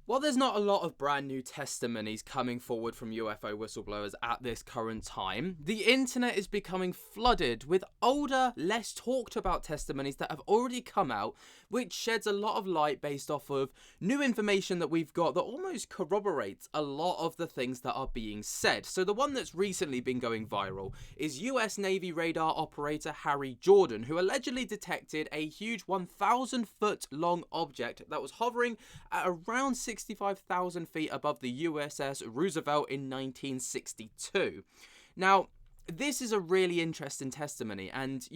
While there's not a lot of brand new testimonies coming forward from UFO whistleblowers at this current time, the internet is becoming flooded with older, less talked about testimonies that have already come out, which sheds a lot of light based off of new information that we've got that almost corroborates a lot of the things that are being said. So the one that's recently been going viral is US Navy radar operator Harry Jordan, who allegedly detected a huge 1,000-foot long object that was hovering at around 65,000 feet above the USS Roosevelt in 1962. Now, this is a really interesting testimony, and,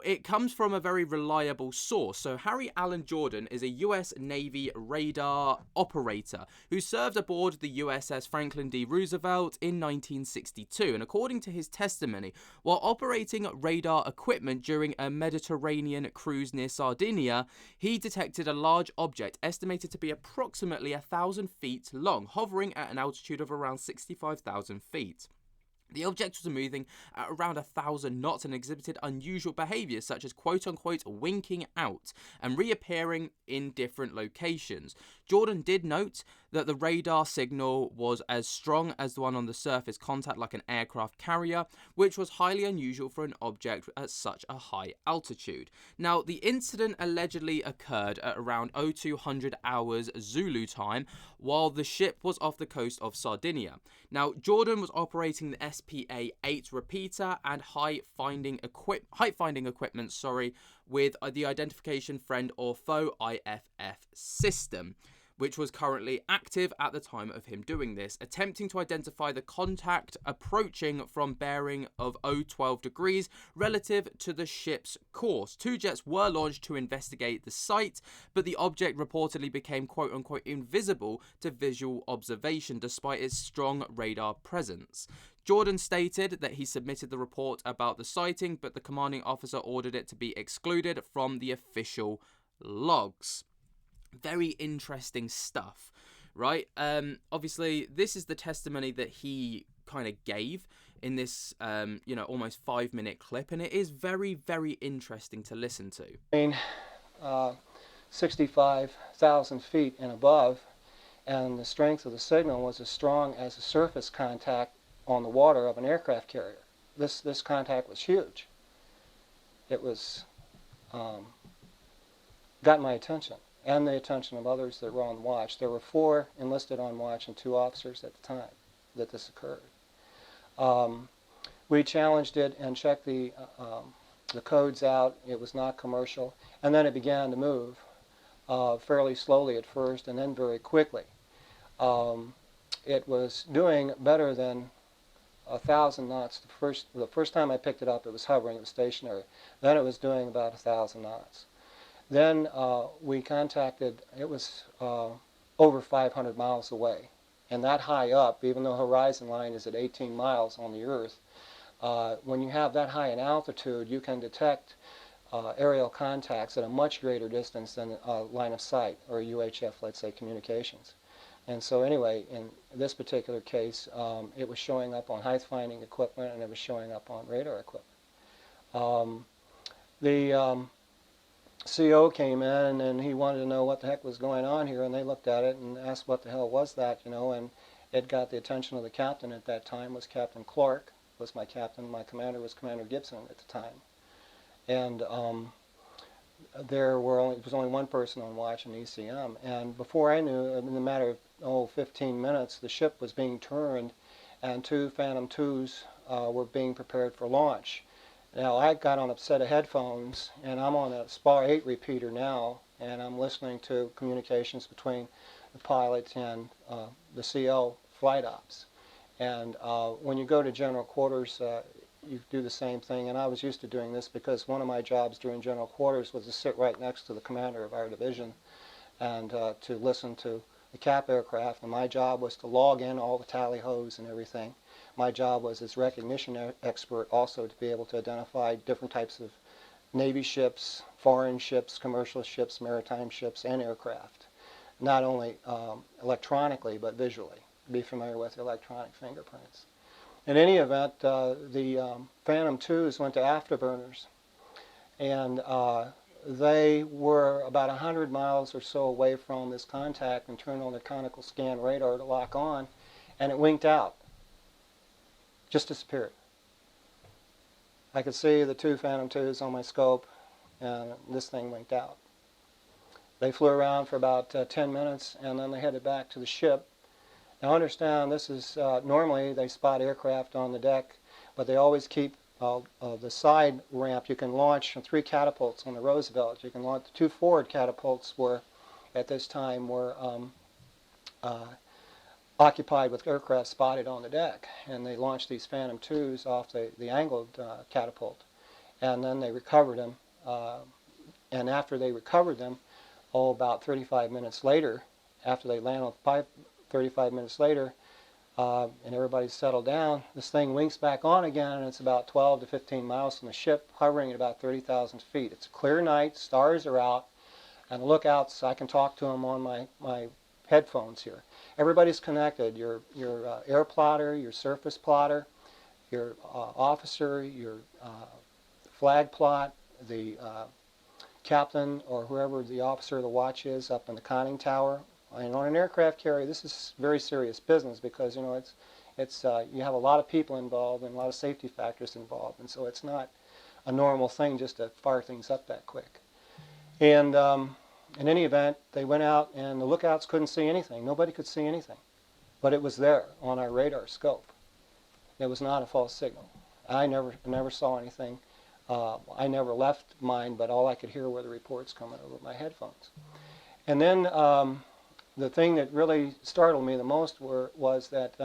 it comes from a very reliable source. So Harry Allen Jordan is a US Navy radar operator who served aboard the USS Franklin D. Roosevelt in 1962. And according to his testimony, while operating radar equipment during a Mediterranean cruise near Sardinia, he detected a large object estimated to be approximately 1,000 feet long, hovering at an altitude of around 65,000 feet. The object was moving at around 1,000 knots and exhibited unusual behaviours such as quote-unquote winking out and reappearing in different locations. Jordan did note that the radar signal was as strong as the one on the surface contact, like an aircraft carrier, which was highly unusual for an object at such a high altitude. Now, the incident allegedly occurred at around 0200 hours Zulu time while the ship was off the coast of Sardinia. Now, Jordan was operating the SPA-8 repeater and height finding equipment, with the identification friend or foe IFF system, which was currently active at the time of him doing this, attempting to identify the contact approaching from bearing of 012 degrees relative to the ship's course. Two jets were launched to investigate the site, but the object reportedly became quote-unquote invisible to visual observation despite its strong radar presence. Jordan stated that he submitted the report about the sighting, but the commanding officer ordered it to be excluded from the official logs. Very interesting stuff, right? Obviously, this is the testimony that he kind of gave in this, almost 5-minute clip, and it is very, very interesting to listen to. 65,000 feet and above, and the strength of the signal was as strong as the surface contact on the water of an aircraft carrier. This contact was huge. It was got my attention and the attention of others that were on watch. There were 4 enlisted on watch and 2 officers at the time that this occurred. We challenged it and checked the codes out. It was not commercial, and then it began to move fairly slowly at first, and then very quickly. It was doing better than 1,000 knots. The first time I picked it up, it was hovering, it was stationary. Then it was doing about 1,000 knots. Then we contacted, it was over 500 miles away. And that high up, even though horizon line is at 18 miles on the Earth, when you have that high in altitude, you can detect aerial contacts at a much greater distance than line of sight, or UHF, let's say, communications. And so anyway, in this particular case, it was showing up on height-finding equipment, and it was showing up on radar equipment. The CO came in, and he wanted to know what the heck was going on here, and they looked at it and asked what the hell was that, and it got the attention of the captain at that time. Was Captain Clark, was my captain. My commander was Commander Gibson at the time. And there was only one person on watch in ECM, and before I knew, in a matter of 15 minutes, the ship was being turned, and 2 Phantom IIs were being prepared for launch. Now, I got on a set of headphones, and I'm on a SPA-8 repeater now, and I'm listening to communications between the pilot and the CO flight ops. And when you go to general quarters, you do the same thing, and I was used to doing this because one of my jobs during general quarters was to sit right next to the commander of our division and to listen to the cap aircraft, and my job was to log in all the tally hos and everything. My job was as recognition expert also to be able to identify different types of Navy ships, foreign ships, commercial ships, maritime ships, and aircraft. Not only electronically, but visually. Be familiar with electronic fingerprints. In any event, the Phantom IIs went to afterburners, and they were about 100 miles or so away from this contact and turned on their conical scan radar to lock on, and it winked out. Just disappeared. I could see the two Phantom 2s on my scope, and this thing winked out. They flew around for about 10 minutes, and then they headed back to the ship. Now understand, this is normally they spot aircraft on the deck, but they always keep the side ramp. You can launch 3 catapults on the Roosevelt. You can launch the 2 forward catapults were, at this time, were occupied with aircraft spotted on the deck, and they launched these Phantom 2s off the angled catapult, and then they recovered them. And after they recovered them, about 35 minutes later, after they landed on 35 minutes later, and everybody's settled down, this thing winks back on again, and it's about 12 to 15 miles from the ship, hovering at about 30,000 feet. It's a clear night, stars are out, and the lookouts, I can talk to them on my headphones here. Everybody's connected. Your air plotter, your surface plotter, your officer, your flag plot, the captain or whoever the officer of the watch is up in the conning tower. And on an aircraft carrier, this is very serious business because it's you have a lot of people involved and a lot of safety factors involved, and so it's not a normal thing just to fire things up that quick. And in any event, they went out and the lookouts couldn't see anything. Nobody could see anything, but it was there on our radar scope. It was not a false signal. I never saw anything. I never left mine, but all I could hear were the reports coming over my headphones. And then the thing that really startled me the most was that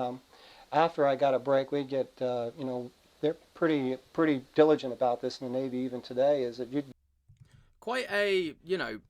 after I got a break, we'd get, they're pretty diligent about this in the Navy even today, is that you'd quite a,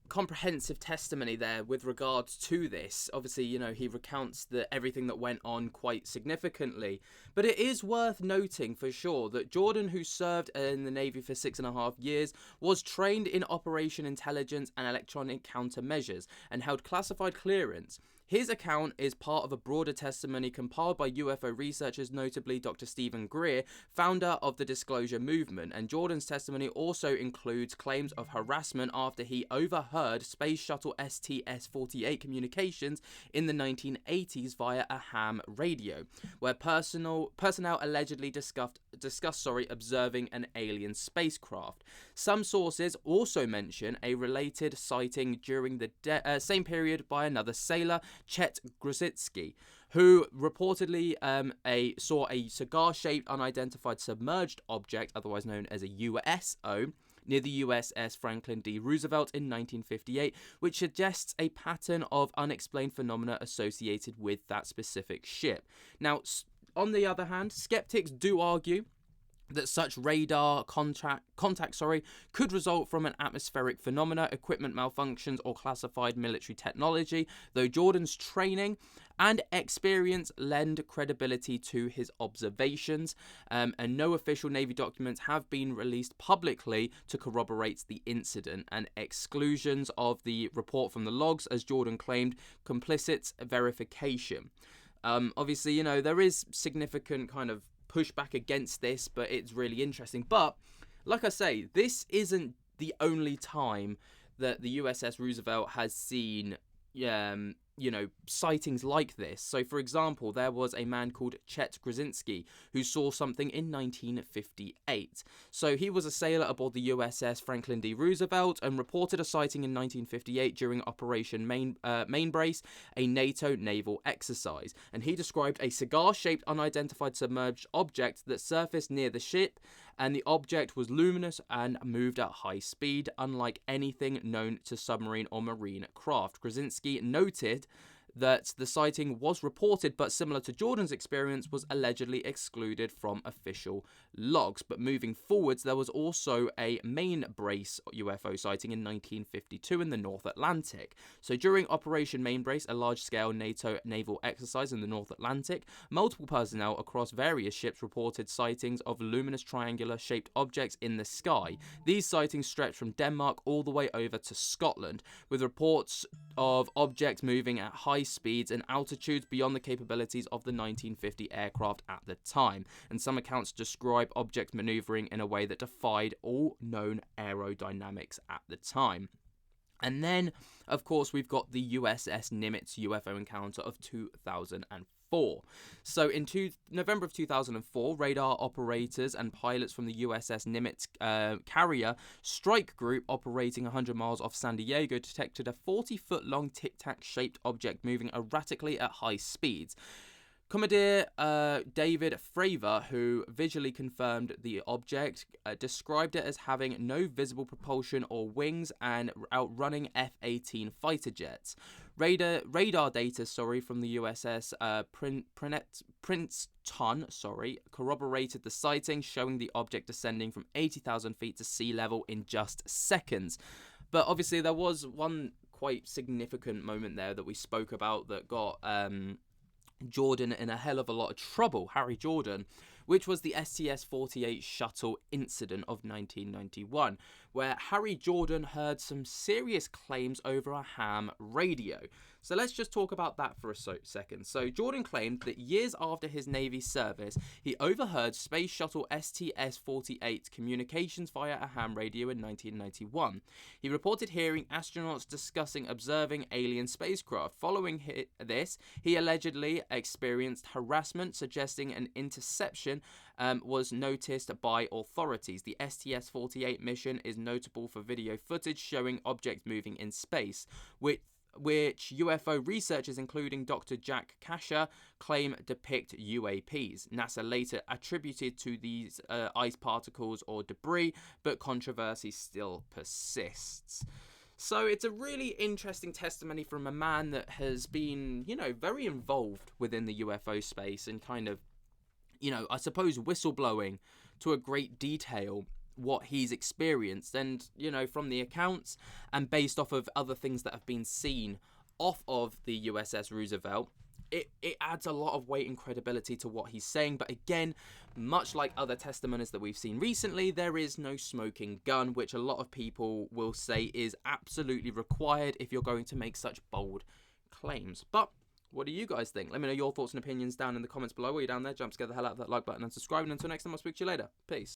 comprehensive testimony there with regards to this. Obviously, he recounts everything that went on quite significantly. But it is worth noting for sure that Jordan, who served in the Navy for 6.5 years, was trained in operation intelligence and electronic countermeasures and held classified clearance. His account is part of a broader testimony compiled by UFO researchers, notably Dr. Stephen Greer, founder of the Disclosure Movement, and Jordan's testimony also includes claims of harassment after he overheard Space Shuttle STS-48 communications in the 1980s via a ham radio, where personnel allegedly discussed observing an alien spacecraft. Some sources also mention a related sighting during the same period by another sailor, Chet Grusitsky, who reportedly saw a cigar-shaped unidentified submerged object, otherwise known as a USO, near the USS Franklin D. Roosevelt in 1958, which suggests a pattern of unexplained phenomena associated with that specific ship. Now, on the other hand, skeptics do argue that such radar contact could result from an atmospheric phenomena, equipment malfunctions, or classified military technology, though Jordan's training and experience lend credibility to his observations, and no official Navy documents have been released publicly to corroborate the incident, and exclusions of the report from the logs, as Jordan claimed, complicit verification. Obviously, there is significant kind of pushback against this, but it's really interesting. But like I say, this isn't the only time that the USS Roosevelt has seen sightings like this. So for example, there was a man called Chet Grusitsky who saw something in 1958. So he was a sailor aboard the USS Franklin D. Roosevelt and reported a sighting in 1958 during Operation Mainbrace, a NATO naval exercise, and he described a cigar-shaped unidentified submerged object that surfaced near the ship, and the object was luminous and moved at high speed, unlike anything known to submarine or marine craft. Grusitsky noted that the sighting was reported, but similar to Jordan's experience, was allegedly excluded from official logs. But moving forwards, there was also a main brace UFO sighting in 1952 in the North Atlantic. So during Operation Mainbrace, a large-scale NATO naval exercise in the North Atlantic, multiple personnel across various ships reported sightings of luminous triangular-shaped objects in the sky. These sightings stretched from Denmark all the way over to Scotland, with reports of objects moving at high high speeds and altitudes beyond the capabilities of the 1950 aircraft at the time, and some accounts describe objects maneuvering in a way that defied all known aerodynamics at the time. And then, of course, we've got the USS Nimitz UFO encounter of 2004. So in November of 2004, radar operators and pilots from the USS Nimitz carrier strike group operating 100 miles off San Diego detected a 40-foot-long tic-tac shaped object moving erratically at high speeds. Commodore David Fravor, who visually confirmed the object, described it as having no visible propulsion or wings and outrunning F-18 fighter jets. Radar data, from the USS Princeton, corroborated the sighting, showing the object descending from 80,000 feet to sea level in just seconds. But obviously, there was one quite significant moment there that we spoke about that got Jordan in a hell of a lot of trouble, Harry Jordan, which was the STS-48 shuttle incident of 1991, where Harry Jordan heard some serious claims over a ham radio. So let's just talk about that for a second. So Jordan claimed that years after his Navy service, he overheard Space Shuttle STS-48 communications via a ham radio in 1991. He reported hearing astronauts discussing observing alien spacecraft. Following this, he allegedly experienced harassment, suggesting an interception was noticed by authorities. The STS-48 mission is notable for video footage showing objects moving in space, which UFO researchers, including Dr. Jack Kasher, claim depict UAPs. NASA later attributed to these ice particles or debris, but controversy still persists. So it's a really interesting testimony from a man that has been, very involved within the UFO space and kind of, I suppose whistleblowing to a great detail what he's experienced, and from the accounts and based off of other things that have been seen off of the USS Roosevelt, it adds a lot of weight and credibility to what he's saying. But again, much like other testimonies that we've seen recently, there is no smoking gun, which a lot of people will say is absolutely required if you're going to make such bold claims. But what do you guys think? Let me know your thoughts and opinions down in the comments below. While you're down there, jump to get the hell out of that like button and subscribe. And until next time, I'll speak to you later. Peace.